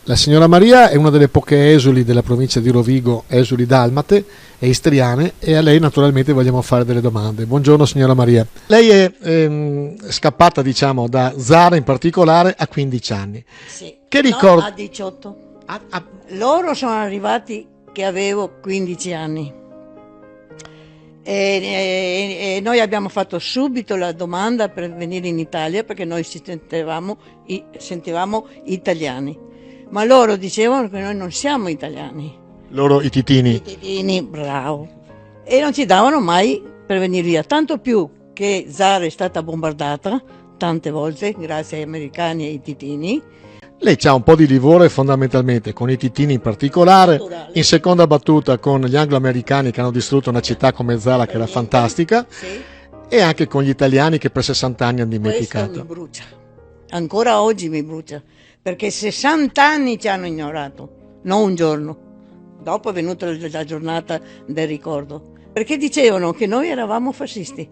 La signora Maria è una delle poche esuli della provincia di Rovigo, esuli dalmate e istriane, e a lei naturalmente vogliamo fare delle domande. Buongiorno signora Maria. Lei è scappata, diciamo, da Zara in particolare a 15 anni. Sì, Che no, ricordo? a 18. Loro sono arrivati che avevo 15 anni e noi abbiamo fatto subito la domanda per venire in Italia perché noi ci sentivamo italiani. Ma loro dicevano che noi non siamo italiani. Loro i titini. I titini, bravo. E non ci davano mai per venire via. Tanto più che Zara è stata bombardata tante volte grazie agli americani e ai titini. Lei ha un po' di livore fondamentalmente con i titini in particolare, Naturale. in seconda battuta con gli anglo-americani che hanno distrutto una città come Zara che era fantastica, Sì. e anche con gli italiani che per 60 anni hanno Questo dimenticato. mi brucia. Ancora oggi mi brucia. Perché 60 anni ci hanno ignorato, non un giorno. Dopo è venuta la giornata del ricordo. Perché dicevano che noi eravamo fascisti.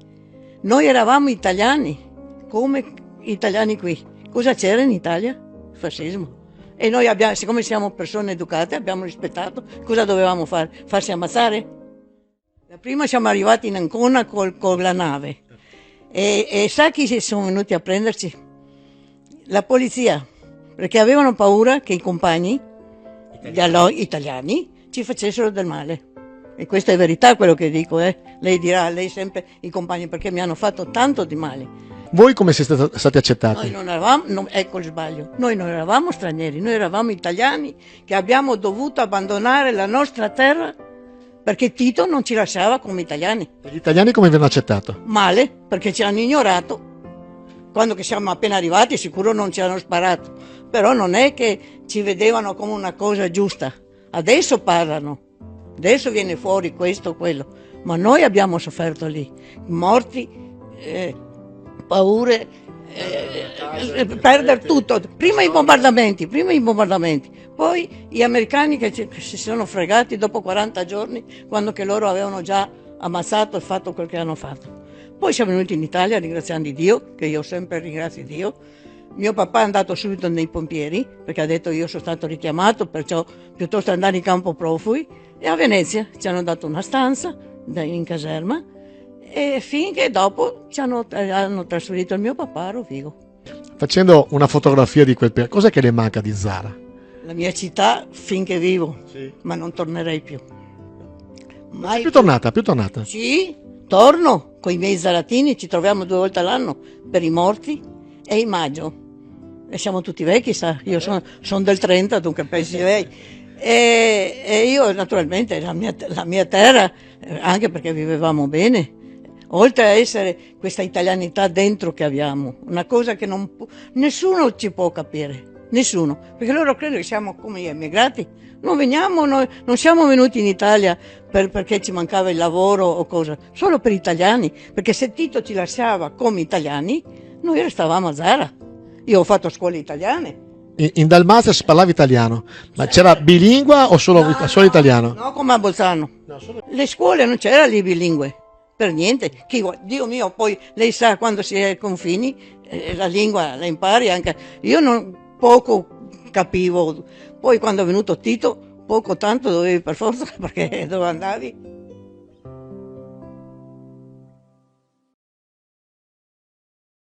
Noi eravamo italiani, come italiani qui. Cosa c'era in Italia? Il fascismo. E noi abbiamo, siccome siamo persone educate, abbiamo rispettato. Cosa dovevamo fare? Farsi ammazzare? Da prima siamo arrivati in Ancona con la nave. E sa chi sono venuti a prenderci? La polizia. Perché avevano paura che i compagni italiani ci facessero del male. E questa è verità quello che dico, eh. Lei dirà, lei sempre i compagni, perché mi hanno fatto tanto di male. Voi come siete stati accettati? Noi non eravamo, ecco il sbaglio, noi non eravamo stranieri, noi eravamo italiani che abbiamo dovuto abbandonare la nostra terra perché Tito non ci lasciava come italiani. E gli italiani come vi hanno accettato? Male, perché ci hanno ignorato. Quando che siamo appena arrivati sicuro non ci hanno sparato, però non è che ci vedevano come una cosa giusta. Adesso parlano, adesso viene fuori questo o quello, ma noi abbiamo sofferto lì, morti, paure, perdere tutto. Prima i bombardamenti, poi gli americani che si sono fregati dopo 40 giorni, quando che loro avevano già ammazzato e fatto quel che hanno fatto. Poi siamo venuti in Italia ringraziando Dio, che io sempre ringrazio Dio. Mio papà è andato subito nei pompieri, perché ha detto io sono stato richiamato, perciò piuttosto andare in campo profughi. E a Venezia ci hanno dato una stanza in caserma, e finché dopo hanno trasferito il mio papà a Rovigo. Facendo una fotografia di quel periodo, cos'è che le manca di Zara? La mia città finché vivo, Sì. ma non tornerei più. Mai Più tornata, più tornata. Sì, torno con i miei zaratini, ci troviamo 2 volte all'anno per i morti e in maggio. E siamo tutti vecchi, sa, io sono del 30, dunque pensi lei. E io naturalmente la mia terra, anche perché vivevamo bene, oltre a essere questa italianità dentro che abbiamo, una cosa che nessuno ci può capire, nessuno, perché loro credono che siamo come gli emigrati. Non veniamo, noi non siamo venuti in Italia perché ci mancava il lavoro o cosa, solo per italiani, perché se Tito ci lasciava come italiani, noi restavamo a Zara. Io ho fatto scuole italiane. In Dalmazia si parlava italiano, ma c'era bilingua o solo italiano? No, come a Bolzano. Le scuole non c'era lì bilingue, per niente. Dio mio, poi lei sa quando si è ai confini, la lingua la impari anche. Io poco capivo, poi quando è venuto Tito, poco tanto dovevi per forza, perché dove andavi?